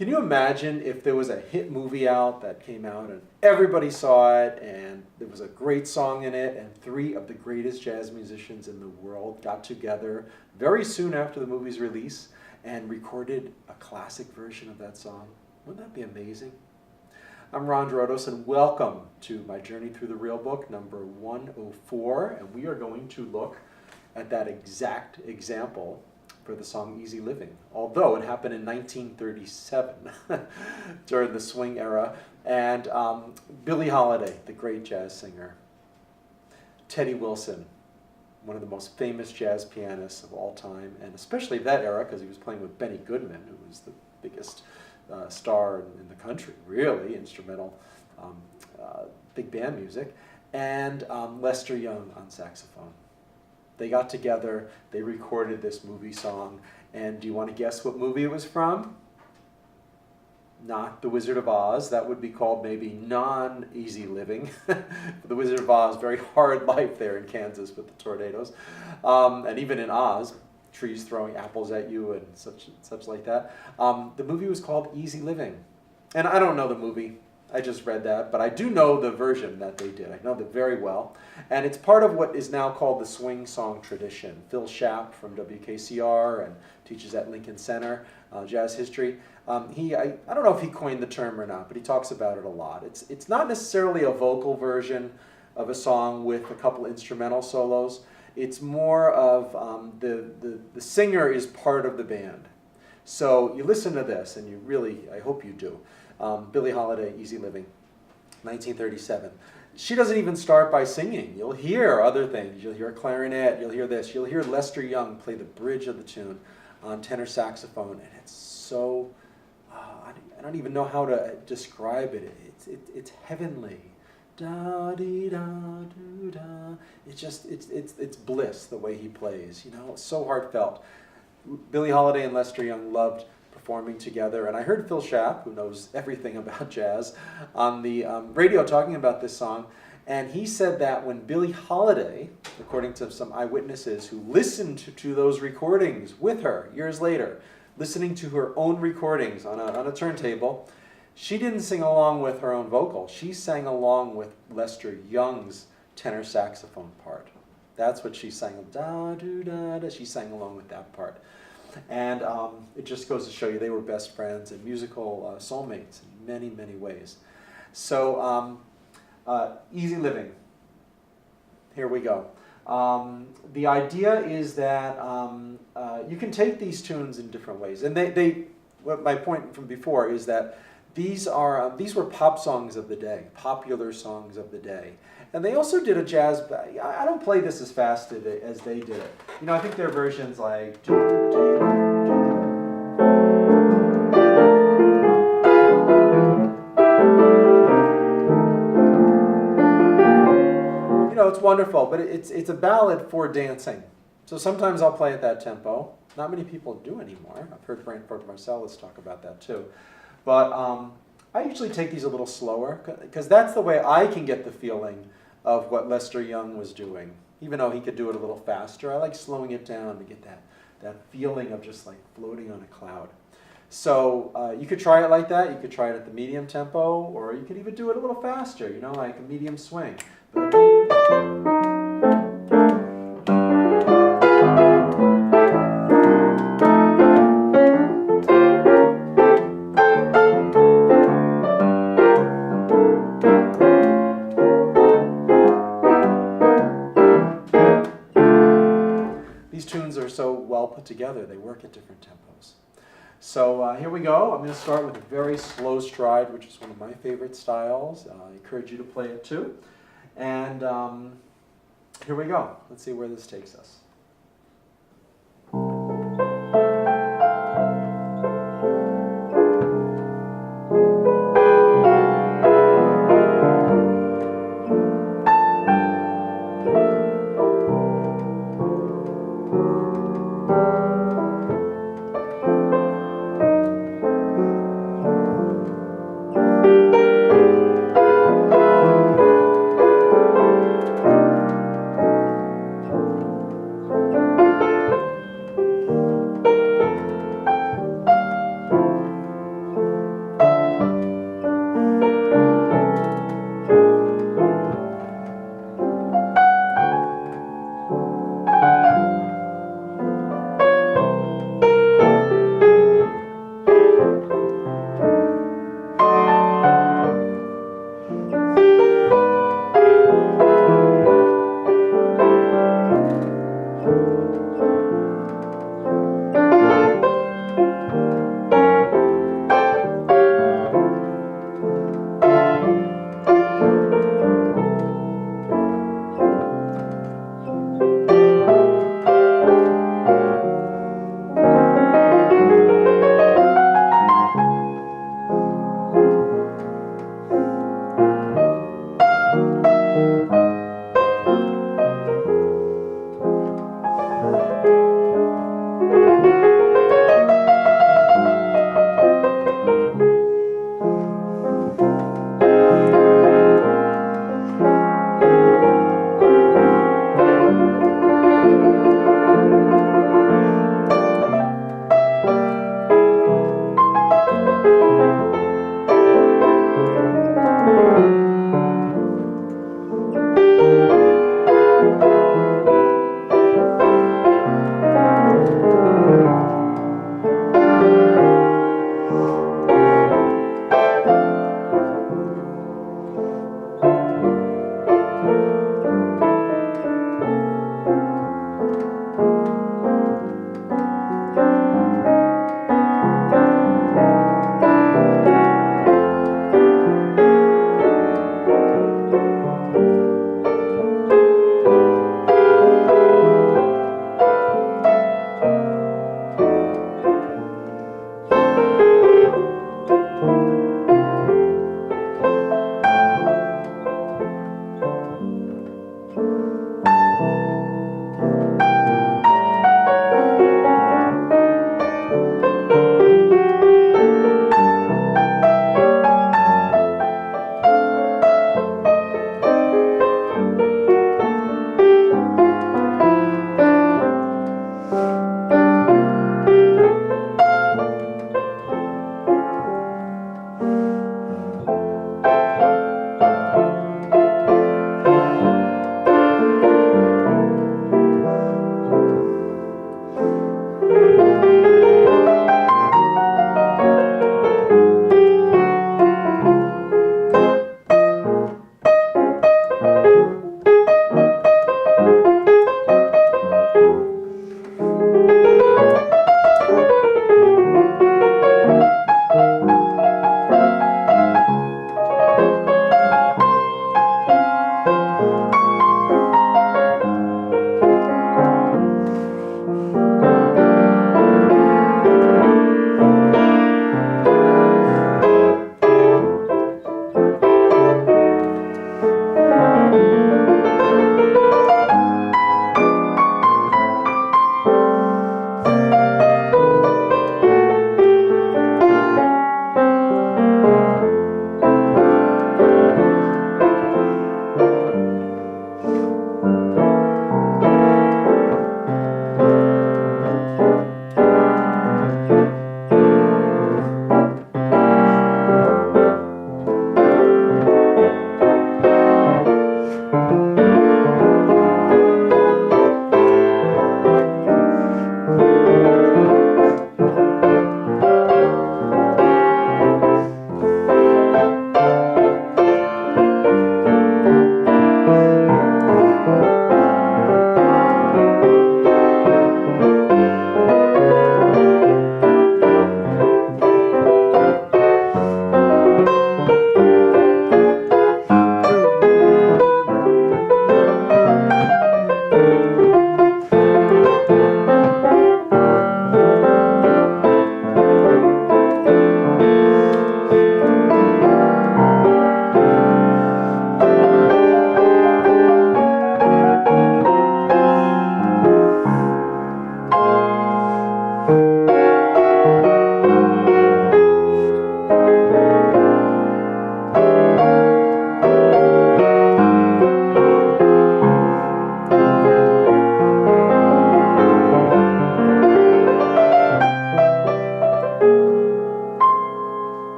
Can you imagine if there was a hit movie out that came out and everybody saw it and there was a great song in it and three of the greatest jazz musicians in the world got together very soon after the movie's release and recorded a classic version of that song? Wouldn't that be amazing? I'm Ron Drotos, and welcome to my Journey Through the Real Book, number 104, and we are going to look at that exact example for the song Easy Living, although it happened in 1937 during the swing era, and Billie Holiday, the great jazz singer, Teddy Wilson, one of the most famous jazz pianists of all time, and especially that era because he was playing with Benny Goodman, who was the biggest star in the country, really, instrumental big band music, and Lester Young on saxophone. They got together, they recorded this movie song, and do you want to guess what movie it was from? Not The Wizard of Oz. That would be called maybe non-Easy Living. The Wizard of Oz, very hard life there in Kansas with the tornadoes. And even in Oz, trees throwing apples at you and such like that. The movie was called Easy Living. And I don't know the movie. I just read that, but I do know the version that they did. I know that very well. And it's part of what is now called the swing song tradition. Phil Schaap from WKCR and teaches at Lincoln Center, jazz history. I don't know if he coined the term or not, but he talks about it a lot. It's not necessarily a vocal version of a song with a couple instrumental solos. It's more of the singer is part of the band. So you listen to this, and you really, I hope you do. Billie Holiday, Easy Living, 1937. She doesn't even start by singing. You'll hear other things. You'll hear a clarinet, you'll hear this. You'll hear Lester Young play the bridge of the tune on tenor saxophone, and it's so, I don't even know how to describe it. It's heavenly. Da-dee-da-doo-da. It's bliss the way he plays, you know, it's so heartfelt. Billie Holiday and Lester Young loved performing together, and I heard Phil Schaap, who knows everything about jazz, on the radio talking about this song, and he said that when Billie Holiday, according to some eyewitnesses who listened to those recordings with her years later, listening to her own recordings on a turntable, she didn't sing along with her own vocal. She sang along with Lester Young's tenor saxophone part. That's what she sang. Da-doo-da-da. She sang along with that part. And it just goes to show you they were best friends and musical soulmates in many, many ways. So, Easy Living. Here we go. The idea is that you can take these tunes in different ways. And what my point from before is that these were pop songs of the day, popular songs of the day. And they also did a jazz, I don't play this as fast as they did it. You know, I think their versions like, you know, it's wonderful, but it's a ballad for dancing. So sometimes I'll play at that tempo. Not many people do anymore. I've heard Branford Marsalis talk about that too. But I usually take these a little slower because that's the way I can get the feeling of what Lester Young was doing. Even though he could do it a little faster, I like slowing it down to get that feeling of just like floating on a cloud. So you could try it like that. You could try it at the medium tempo, or you could even do it a little faster, you know, like a medium swing. Put together, they work at different tempos. So here we go. I'm going to start with a very slow stride, which is one of my favorite styles. I encourage you to play it too. And here we go. Let's see where this takes us.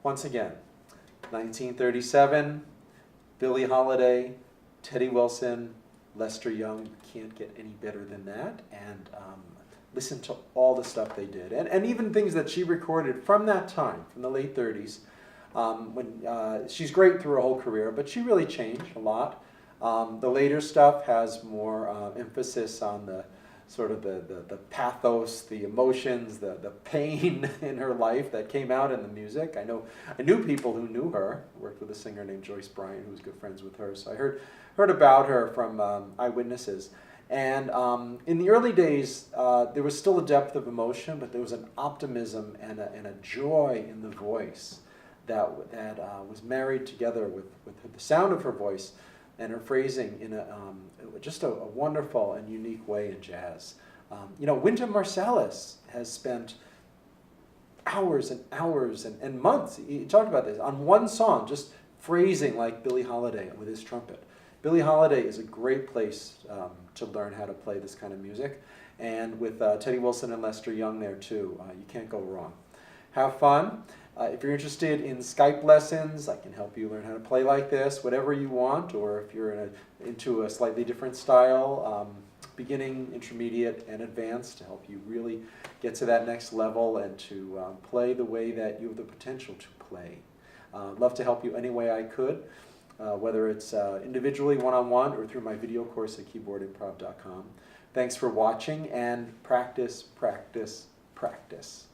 Once again, 1937, Billie Holiday, Teddy Wilson, Lester Young. You can't get any better than that. And listen to all the stuff they did. And even things that she recorded from that time, from the late 30s. She's great through her whole career, but she really changed a lot. The later stuff has more emphasis on the sort of the pathos, the emotions, the pain in her life that came out in the music. I knew people who knew her. I worked with a singer named Joyce Bryant who was good friends with her. So I heard about her from eyewitnesses. And in the early days, there was still a depth of emotion, but there was an optimism and a joy in the voice that was married together with the sound of her voice and her phrasing in just a wonderful and unique way in jazz. Wynton Marsalis has spent hours and hours and months, he talked about this, on one song, just phrasing like Billie Holiday with his trumpet. Billie Holiday is a great place to learn how to play this kind of music. And with Teddy Wilson and Lester Young there too, you can't go wrong. Have fun. If you're interested in Skype lessons, I can help you learn how to play like this, whatever you want, or if you're into a slightly different style, beginning, intermediate, and advanced, to help you really get to that next level and to play the way that you have the potential to play. Love to help you any way I could, whether it's individually, one-on-one, or through my video course at KeyboardImprov.com. Thanks for watching, and practice, practice, practice.